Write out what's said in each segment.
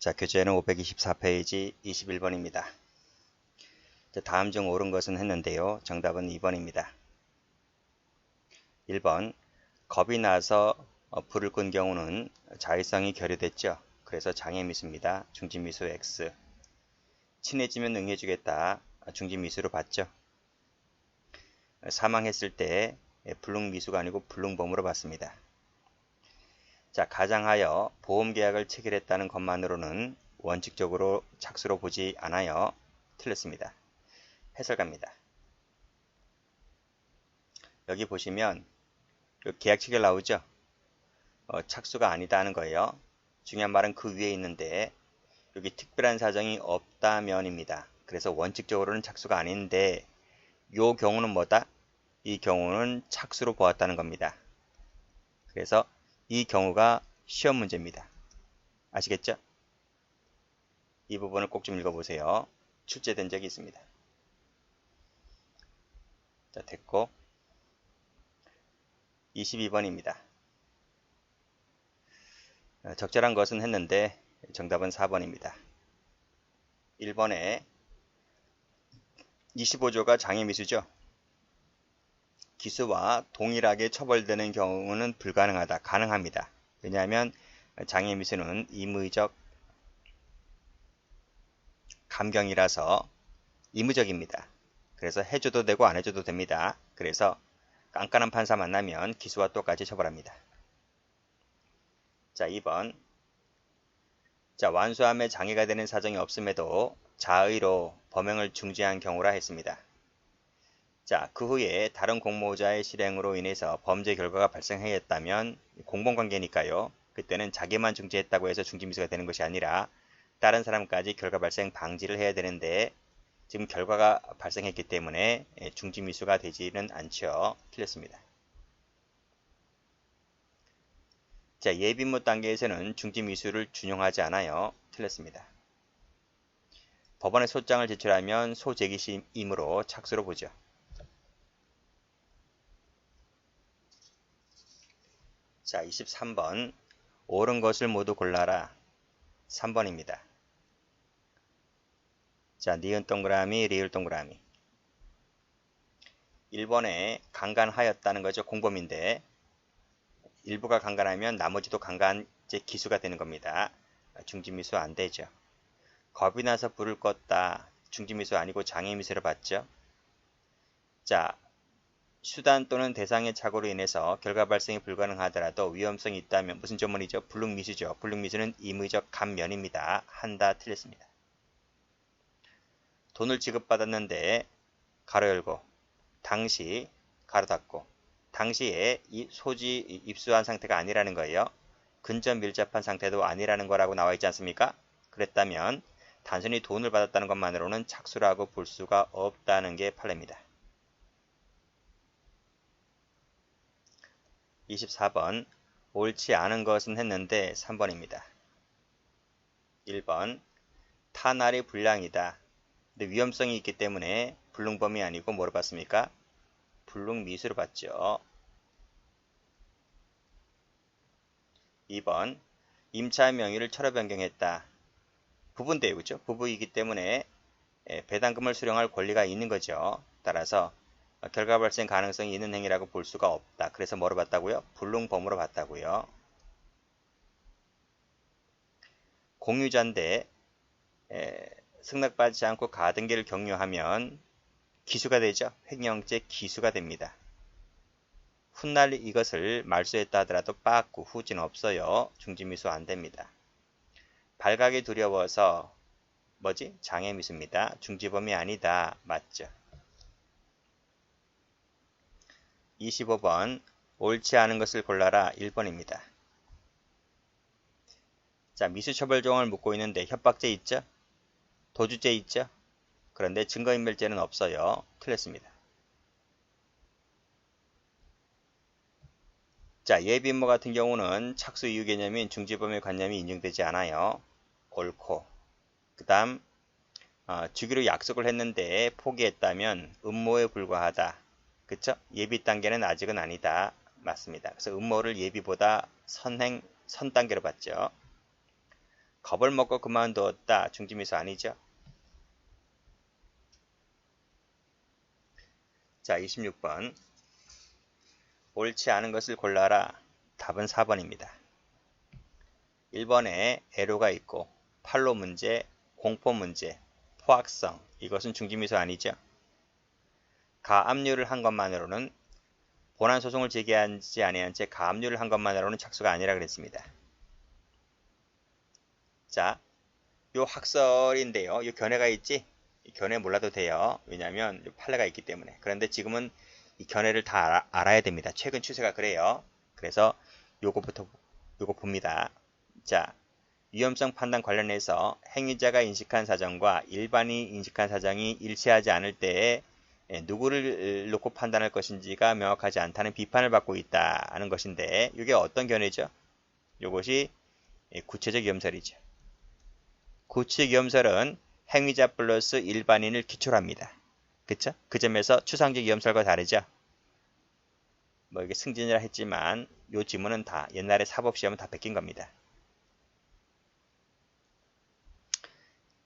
자, 교재는 524페이지 21번입니다. 다음 중 옳은 것은 했는데요. 정답은 2번입니다. 1번, 겁이 나서 불을 끈 경우는 자의성이 결여됐죠. 그래서 장애미수입니다. 중지미수 X. 친해지면 응해주겠다. 중지미수로 봤죠. 사망했을 때 불능미수가 아니고 불능범으로 봤습니다. 자, 가장하여 보험계약을 체결했다는 것만으로는 원칙적으로 착수로 보지 않아요. 틀렸습니다. 해설 갑니다. 여기 보시면 계약 체결 나오죠? 착수가 아니다 하는 거예요. 중요한 말은 그 위에 있는데 여기 특별한 사정이 없다면입니다. 그래서 원칙적으로는 착수가 아닌데 이 경우는 뭐다? 이 경우는 착수로 보았다는 겁니다. 그래서 이 경우가 시험 문제입니다. 아시겠죠? 이 부분을 꼭 좀 읽어보세요. 출제된 적이 있습니다. 자, 됐고 22번입니다. 적절한 것은 했는데 정답은 4번입니다. 1번에 25조가 장애미수죠. 기수와 동일하게 처벌되는 경우는 불가능하다. 가능합니다. 왜냐하면 장애미수는 임의적 감경이라서 임의적입니다. 그래서 해줘도 되고 안 해줘도 됩니다. 그래서 깐깐한 판사 만나면 기수와 똑같이 처벌합니다. 자, 2번. 자, 완수함에 장애가 되는 사정이 없음에도 자의로 범행을 중지한 경우라 했습니다. 자, 그 후에 다른 공모자의 실행으로 인해서 범죄 결과가 발생하였다면 공범관계니까요. 그때는 자기만 중지했다고 해서 중지미수가 되는 것이 아니라 다른 사람까지 결과 발생 방지를 해야 되는데 지금 결과가 발생했기 때문에 중지미수가 되지는 않죠. 틀렸습니다. 자, 예비무 단계에서는 중지미수를 준용하지 않아요. 틀렸습니다. 법원에 소장을 제출하면 소재기시이므로 착수로 보죠. 자, 23번. 옳은 것을 모두 골라라. 3번입니다. 자, 니은 동그라미, 리을 동그라미. 1번에 강간하였다는 거죠. 공범인데 일부가 강간하면 나머지도 강간죄 기수가 되는 겁니다. 중지미수 안 되죠. 겁이 나서 불을 껐다. 중지미수 아니고 장애미수로 봤죠. 자, 수단 또는 대상의 착오로 인해서 결과 발생이 불가능하더라도 위험성이 있다면 무슨 조문이죠? 불능미수죠. 불능미수는 임의적 감면입니다. 한다. 틀렸습니다. 돈을 지급받았는데 가로 열고 당시 가로 닫고 당시에 이 소지 입수한 상태가 아니라는 거예요. 근접 밀접한 상태도 아니라는 거라고 나와 있지 않습니까? 그랬다면 단순히 돈을 받았다는 것만으로는 착수라고 볼 수가 없다는 게 판례입니다. 24번. 옳지 않은 것은 했는데 3번입니다. 1번. 타날이 불량이다. 근데 위험성이 있기 때문에 불능범이 아니고 뭐로 봤습니까? 불능미수로 봤죠. 2번. 임차의 명의를 철회 변경했다. 부부인데요. 그렇죠? 부부이기 때문에 배당금을 수령할 권리가 있는 거죠. 따라서 결과 발생 가능성이 있는 행위라고 볼 수가 없다. 그래서 뭐로 봤다고요? 불능범으로 봤다고요. 공유자인데 승낙받지 않고 가등기를 격려하면 기수가 되죠. 횡령죄 기수가 됩니다. 훗날 이것을 말소했다 하더라도 빠꾸 후진 없어요. 중지미수 안 됩니다. 발각이 두려워서 뭐지? 장애미수입니다. 중지범이 아니다. 맞죠? 25번. 옳지 않은 것을 골라라. 1번입니다. 자, 미수처벌조항을 묻고 있는데 협박죄 있죠? 도주죄 있죠? 그런데 증거인멸죄는 없어요. 틀렸습니다. 자, 예비인모 같은 경우는 착수 이유 개념인 중지범의 관념이 인정되지 않아요. 옳고. 그 다음 주기로 약속을 했는데 포기했다면 음모에 불과하다. 그쵸? 예비 단계는 아직은 아니다. 맞습니다. 그래서 음모를 예비보다 선 단계로 봤죠. 겁을 먹고 그만두었다. 중지미수 아니죠? 자, 26번. 옳지 않은 것을 골라라. 답은 4번입니다. 1번에 애로가 있고 판로 문제, 공포 문제, 포악성. 이것은 중지미수 아니죠? 가압류를 한 것만으로는 본안 소송을 제기하지 아니한 채 가압류를 한 것만으로는 착수가 아니라 그랬습니다. 자, 요 학설인데요. 요 견해가 있지? 이 견해 몰라도 돼요. 왜냐하면 판례가 있기 때문에. 그런데 지금은 이 견해를 다 알아야 됩니다. 최근 추세가 그래요. 그래서 요거 봅니다. 자, 위험성 판단 관련해서 행위자가 인식한 사정과 일반이 인식한 사정이 일치하지 않을 때에 누구를 놓고 판단할 것인지가 명확하지 않다는 비판을 받고 있다는 것인데 이게 어떤 견해죠? 이것이 구체적 위험설이죠. 구체적 위험설은 행위자 플러스 일반인을 기초로 합니다. 그쵸? 그 점에서 추상적 위험설과 다르죠? 뭐 이게 승진이라 했지만 요 지문은 다 옛날에 사법시험은 다 베낀 겁니다.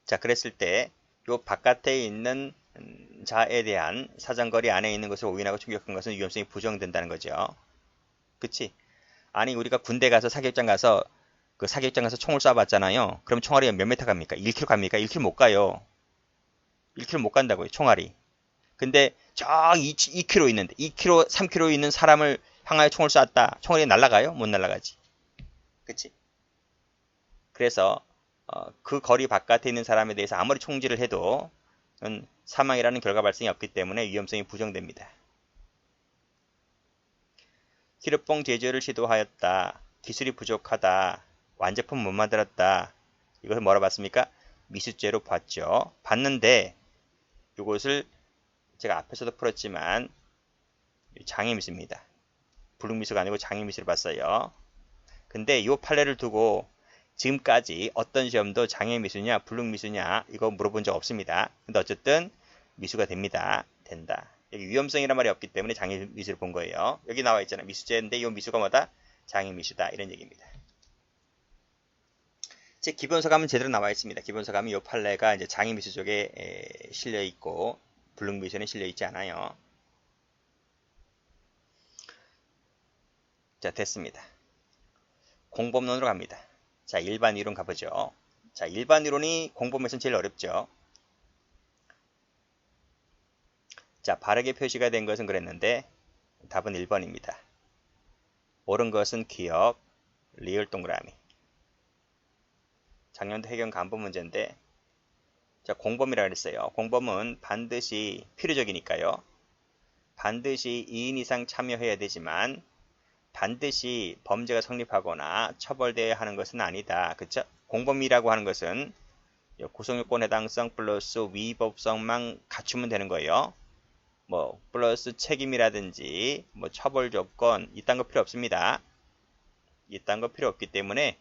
자, 그랬을 때 요 바깥에 있는 자에 대한 사정거리 안에 있는 것을 오인하고 충격한 것은 위험성이 부정된다는 거죠. 그치? 아니 우리가 군대 가서 사격장 가서 총을 쏴봤잖아요. 그럼 총알이 몇 미터 갑니까? 1km 갑니까? 1km 못 가요. 1km 못 간다고요. 총알이. 근데 저 2km 있는데 2km, 3km 있는 사람을 향하여 총을 쐈다. 총알이 날아가요? 못 날아가지. 그치? 그래서 그 거리 바깥에 있는 사람에 대해서 아무리 총질을 해도 사망이라는 결과 발생이 없기 때문에 위험성이 부정됩니다. 기름봉 제조를 시도하였다. 기술이 부족하다. 완제품 못 만들었다. 이것을 뭐라 봤습니까? 미수죄로 봤죠. 봤는데 이것을 제가 앞에서도 풀었지만 장애미수입니다. 불능미수가 아니고 장애미수를 봤어요. 근데 이 판례를 두고 지금까지 어떤 시험도 장애미수냐 불능미수냐 이거 물어본 적 없습니다. 근데 어쨌든 미수가 됩니다. 된다. 여기 위험성이란 말이 없기 때문에 장애미수를 본 거예요. 여기 나와 있잖아요. 미수죄인데 이 미수가 뭐다? 장애미수다. 이런 얘기입니다. 제 기본서감은 제대로 나와 있습니다. 기본서감은 이 판례가 이제 장애미수 쪽에 실려 있고 불능미수는 실려 있지 않아요. 자, 됐습니다. 공범론으로 갑니다. 자, 일반 이론 가보죠. 자, 일반 이론이 공범에서는 제일 어렵죠. 자, 바르게 표시가 된 것은 그랬는데 답은 1번입니다. 옳은 것은 기억, 리을 동그라미. 작년도 해경 간부 문제인데 자, 공범이라 그랬어요. 공범은 반드시 필요적이니까요. 반드시 2인 이상 참여해야 되지만 반드시 범죄가 성립하거나 처벌되어야 하는 것은 아니다. 그쵸? 공범이라고 하는 것은 구성요건 해당성 플러스 위법성만 갖추면 되는 거예요. 뭐 플러스 책임이라든지 뭐 처벌 조건 이딴 거 필요 없습니다. 이딴 거 필요 없기 때문에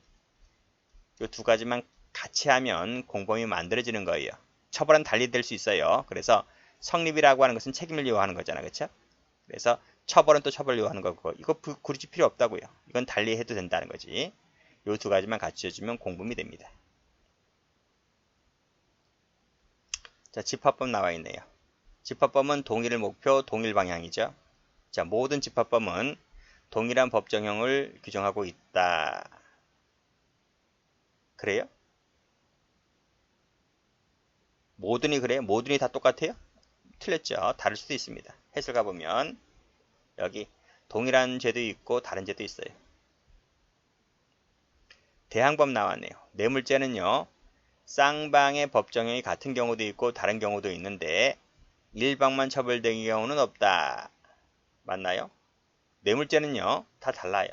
이 두 가지만 같이 하면 공범이 만들어지는 거예요. 처벌은 달리 될 수 있어요. 그래서 성립이라고 하는 것은 책임을 요하는 거잖아. 그쵸? 그래서 처벌은 또 처벌을 요하는 거고 이거 굳이 필요 없다고요. 이건 달리 해도 된다는 거지. 이 두 가지만 갖춰주면 공범이 됩니다. 자, 집합법 나와 있네요. 집합법은 동일 목표, 동일 방향이죠. 자, 모든 집합법은 동일한 법정형을 규정하고 있다. 그래요? 모든이 그래요? 모든이 다 똑같아요? 틀렸죠. 다를 수도 있습니다. 해설 가보면 여기 동일한 죄도 있고 다른 죄도 있어요. 대항법 나왔네요. 뇌물죄는요. 쌍방의 법정형이 같은 경우도 있고 다른 경우도 있는데 일방만 처벌되는 경우는 없다. 맞나요? 뇌물죄는요. 다 달라요.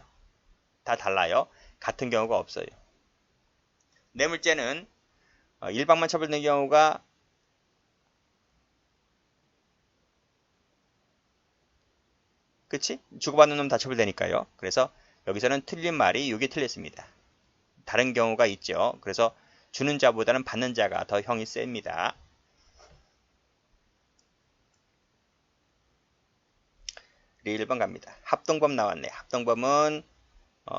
다 달라요. 같은 경우가 없어요. 뇌물죄는 일방만 처벌되는 경우가 그치? 주고받는 놈 다 처벌되니까요. 그래서 여기서는 틀린 말이 이게 틀렸습니다. 다른 경우가 있죠. 그래서 주는 자보다는 받는 자가 더 형이 셉니다. 우리 1번 갑니다. 합동범 나왔네. 합동범은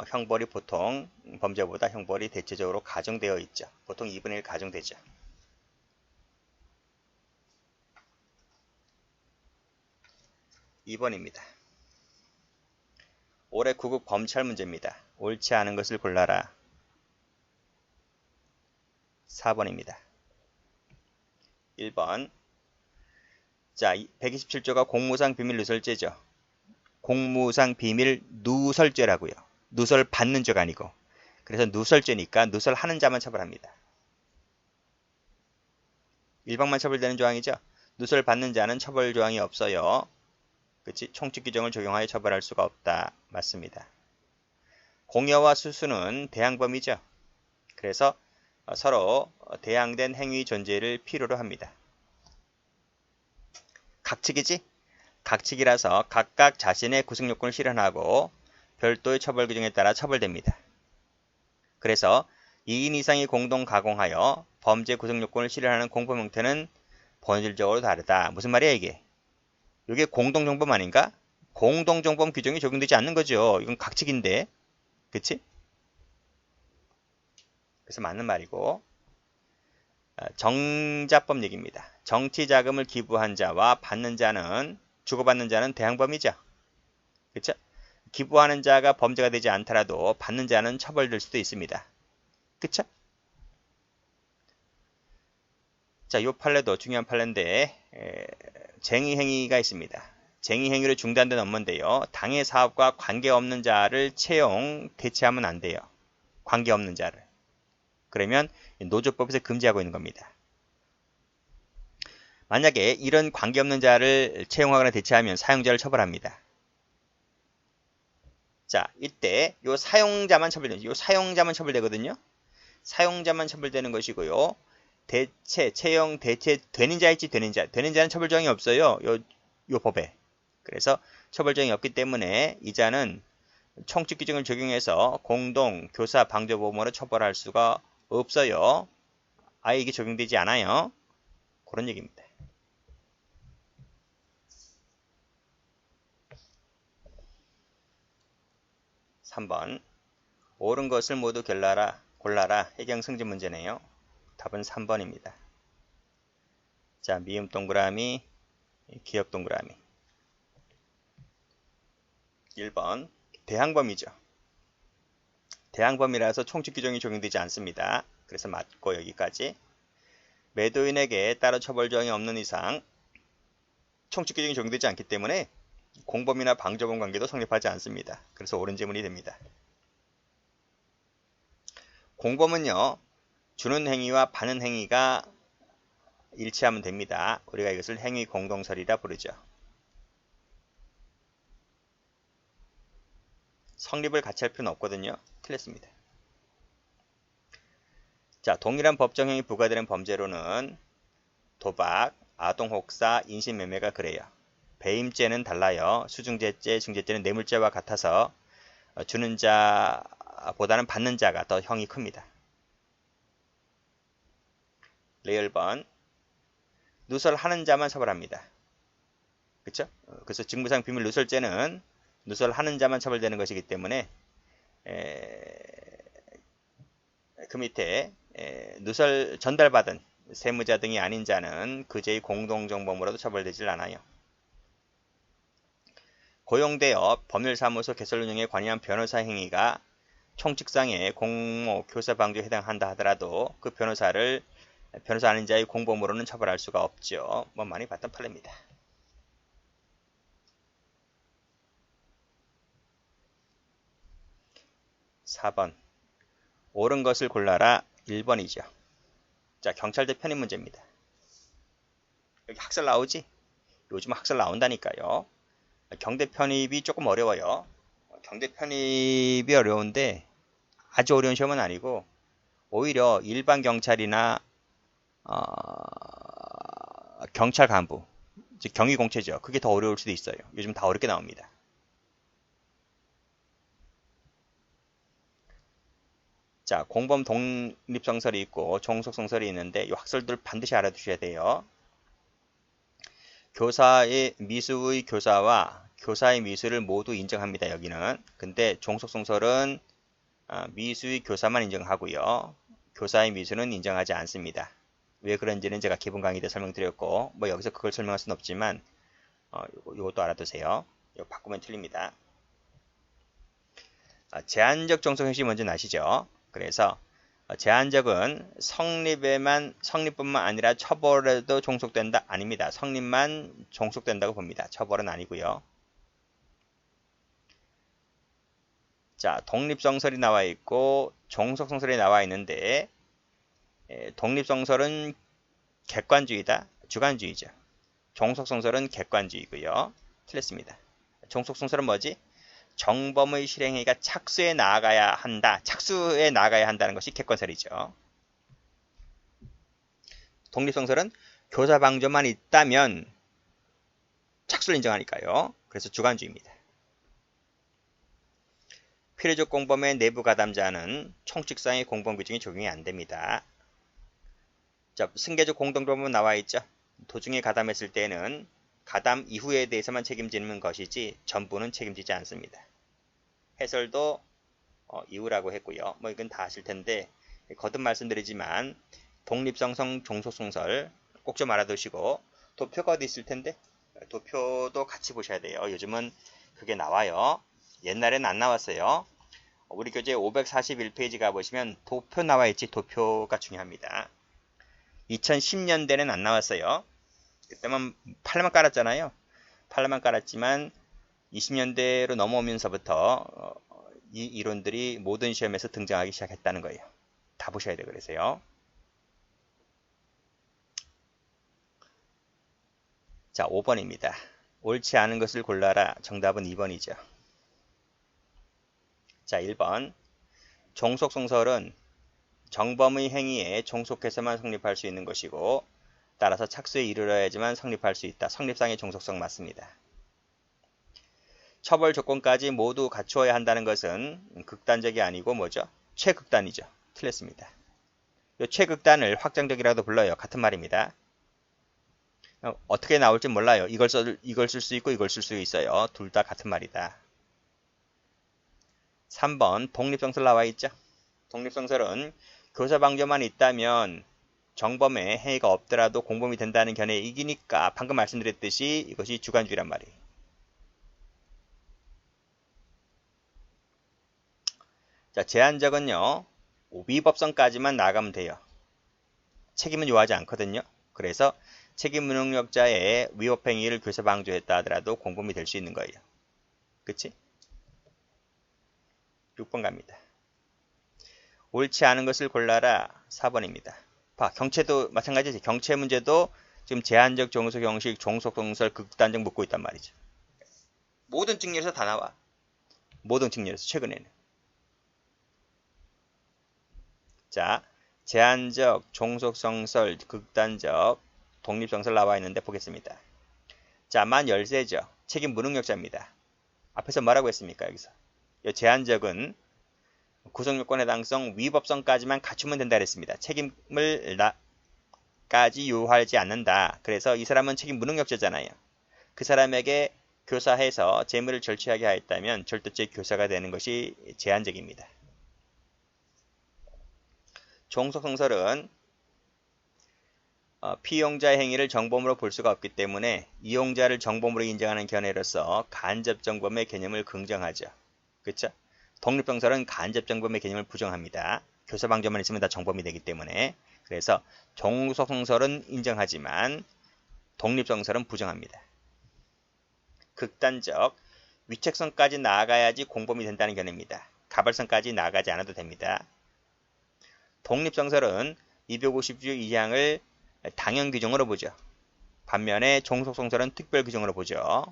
형벌이 보통 범죄보다 형벌이 대체적으로 가중되어 있죠. 보통 2분의 1 가중되죠. 2번입니다. 올해 구급 검찰 문제입니다. 옳지 않은 것을 골라라. 4번입니다. 1번. 자, 127조가 공무상 비밀 누설죄죠. 공무상 비밀 누설죄라고요. 누설 받는 죄가 아니고. 그래서 누설죄니까 누설하는 자만 처벌합니다. 일방만 처벌되는 조항이죠. 누설 받는 자는 처벌 조항이 없어요. 그치? 총칙 규정을 적용하여 처벌할 수가 없다. 맞습니다. 공여와 수수는 대항범이죠. 그래서 서로 대항된 행위 존재를 필요로 합니다. 각칙이지? 각칙이라서 각각 자신의 구속요건을 실현하고 별도의 처벌 규정에 따라 처벌됩니다. 그래서 2인 이상이 공동 가공하여 범죄 구속요건을 실현하는 공범 형태는 본질적으로 다르다. 무슨 말이야 이게? 이게 공동정범 아닌가? 공동정범 규정이 적용되지 않는 거죠. 이건 각칙인데. 그치? 그래서 맞는 말이고. 정자법 얘기입니다. 정치자금을 기부한 자와 받는 자는, 주고받는 자는 대항범이죠. 그쵸? 기부하는 자가 범죄가 되지 않더라도 받는 자는 처벌될 수도 있습니다. 그쵸? 자, 요 판례도 중요한 판례인데 쟁의행위가 있습니다. 쟁의행위로 중단된 업무인데요. 당해 사업과 관계없는 자를 채용, 대체하면 안 돼요. 관계없는 자를. 그러면 노조법에서 금지하고 있는 겁니다. 만약에 이런 관계없는 자를 채용하거나 대체하면 사용자를 처벌합니다. 자, 이때 요 사용자만 처벌되죠. 요 사용자만 처벌되거든요. 사용자만 처벌되는 것이고요. 대체, 채용, 대체 되는 자 있지 되는 자. 되는 자는 처벌 조항이 없어요. 요 법에. 그래서 처벌 조항이 없기 때문에 이 자는 총칙 규정을 적용해서 공동, 교사, 방조범으로 처벌할 수가 없어요. 아예 이게 적용되지 않아요. 그런 얘기입니다. 3번. 옳은 것을 모두 골라라. 해경 승진 문제네요. 답은 3번입니다. 자, 미음 동그라미, 기역 동그라미. 1번. 대항범이죠. 대항범이라서 총칙 규정이 적용되지 않습니다. 그래서 맞고 여기까지. 매도인에게 따로 처벌 조항이 없는 이상 총칙 규정이 적용되지 않기 때문에 공범이나 방조범 관계도 성립하지 않습니다. 그래서 옳은 지문이 됩니다. 공범은요, 주는 행위와 받는 행위가 일치하면 됩니다. 우리가 이것을 행위 공동설이라 부르죠. 성립을 같이 할 필요는 없거든요. 틀렸습니다. 자, 동일한 법정형이 부과되는 범죄로는 도박, 아동혹사, 인신매매가 그래요. 배임죄는 달라요. 수중죄죄, 중죄죄는 뇌물죄와 같아서 주는 자보다는 받는 자가 더 형이 큽니다. 레일번. 누설하는 자만 처벌합니다. 그쵸? 그래서 직무상 비밀 누설죄는 누설하는 자만 처벌되는 것이기 때문에 그 밑에 누설 전달받은 세무자 등이 아닌 자는 그 죄의 공동정범으로도 처벌되질 않아요. 고용되어 법률사무소 개설 운영에 관여한 변호사 행위가 총칙상의 공모, 교사 방조에 해당한다 하더라도 그 변호사 아닌 자의 공범으로는 처벌할 수가 없죠. 뭐 많이 봤던 판례입니다. 4번. 옳은 것을 골라라. 1번이죠. 자, 경찰대 편입 문제입니다. 여기 학설 나오지? 요즘 학설 나온다니까요. 경대 편입이 조금 어려워요. 경대 편입이 어려운데 아주 어려운 시험은 아니고 오히려 일반 경찰이나 경찰 간부, 즉 경위공채죠. 그게 더 어려울 수도 있어요. 요즘 다 어렵게 나옵니다. 자, 공범 독립성설이 있고 종속성설이 있는데 이 학설들 반드시 알아두셔야 돼요. 교사의 미수의 교사와 교사의 미수를 모두 인정합니다. 여기는. 근데 종속성설은 미수의 교사만 인정하고요. 교사의 미수는 인정하지 않습니다. 왜 그런지는 제가 기본 강의 때 설명드렸고 뭐 여기서 그걸 설명할 수는 없지만 요것도 알아두세요. 이거 바꾸면 틀립니다. 제한적 종속 형식 먼저 아시죠? 그래서 제한적은 성립뿐만 아니라 처벌에도 종속된다? 아닙니다. 성립만 종속된다고 봅니다. 처벌은 아니고요. 자, 독립성설이 나와 있고 종속성설이 나와 있는데 독립성설은 객관주의다, 주관주의죠. 종속성설은 객관주의고요. 틀렸습니다. 종속성설은 뭐지? 정범의 실행행위가 착수에 나아가야 한다. 착수에 나아가야 한다는 것이 객관설이죠. 독립성설은 교사 방조만 있다면 착수를 인정하니까요. 그래서 주관주의입니다. 필요적 공범의 내부 가담자는 총칙상의 공범규정이 적용이 안됩니다. 자, 승계적 공동범은 나와있죠. 도중에 가담했을 때는 가담 이후에 대해서만 책임지는 것이지 전부는 책임지지 않습니다. 해설도 이유라고 했고요. 뭐 이건 다 아실 텐데 거듭 말씀드리지만 독립성성 종속성설 꼭 좀 알아두시고 도표가 어디 있을 텐데 도표도 같이 보셔야 돼요. 요즘은 그게 나와요. 옛날에는 안 나왔어요. 우리 교재 541페이지 가보시면 도표 나와있지. 도표가 중요합니다. 2010년대는 안 나왔어요. 그때만 팔만 깔았잖아요. 팔만 깔았지만 20년대로 넘어오면서부터 이 이론들이 모든 시험에서 등장하기 시작했다는 거예요. 다 보셔야 돼요. 그래서요. 자, 5번입니다. 옳지 않은 것을 골라라. 정답은 2번이죠. 자, 1번. 종속성설은 정범의 행위에 종속해서만 성립할 수 있는 것이고 따라서 착수에 이르러야지만 성립할 수 있다. 성립상의 종속성 맞습니다. 처벌 조건까지 모두 갖추어야 한다는 것은 극단적이 아니고 뭐죠? 최극단이죠. 틀렸습니다. 이 최극단을 확장적이라도 불러요. 같은 말입니다. 어떻게 나올지 몰라요. 이걸 쓸 수 있고 이걸 쓸 수 있어요. 둘 다 같은 말이다. 3번 독립성설 나와 있죠. 독립성설은 교사 방조만 있다면 정범의 행위가 없더라도 공범이 된다는 견해에 이기니까 방금 말씀드렸듯이 이것이 주관주의란 말이에요. 자, 제한적은요. 위법성까지만 나가면 돼요. 책임은 요하지 않거든요. 그래서 책임 무능력자의 위법행위를 교사 방조했다 하더라도 공범이 될 수 있는 거예요. 그치? 6번 갑니다. 옳지 않은 것을 골라라. 4번입니다. 봐, 경체도 마찬가지지. 경체 문제도 지금 제한적 종속 형식, 종속성설, 극단적 묻고 있단 말이죠. 모든 직렬에서 다 나와. 모든 직렬에서 최근에는. 자, 제한적, 종속성설, 극단적, 독립성설 나와 있는데 보겠습니다. 자, 만 열세죠. 책임 무능력자입니다. 앞에서 뭐라고 했습니까? 여기서. 이 제한적은 구성요건 해당성, 위법성까지만 갖추면 된다 그랬습니다. 책임을 까지 요하지 않는다. 그래서 이 사람은 책임 무능력자잖아요. 그 사람에게 교사해서 재물을 절취하게 하였다면 절도죄 교사가 되는 것이 제한적입니다. 종속성설은 피용자의 행위를 정범으로 볼 수가 없기 때문에 이용자를 정범으로 인정하는 견해로서 간접정범의 개념을 긍정하죠. 그렇죠? 독립성설은 간접정범의 개념을 부정합니다. 교사 방조만 있으면 다 정범이 되기 때문에. 그래서 종속성설은 인정하지만 독립성설은 부정합니다. 극단적, 위책성까지 나아가야지 공범이 된다는 견해입니다. 가발성까지 나아가지 않아도 됩니다. 독립성설은 250조 2항을 당연 규정으로 보죠. 반면에 종속성설은 특별 규정으로 보죠.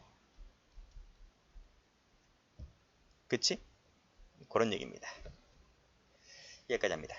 그치? 그런 얘기입니다. 여기까지 합니다.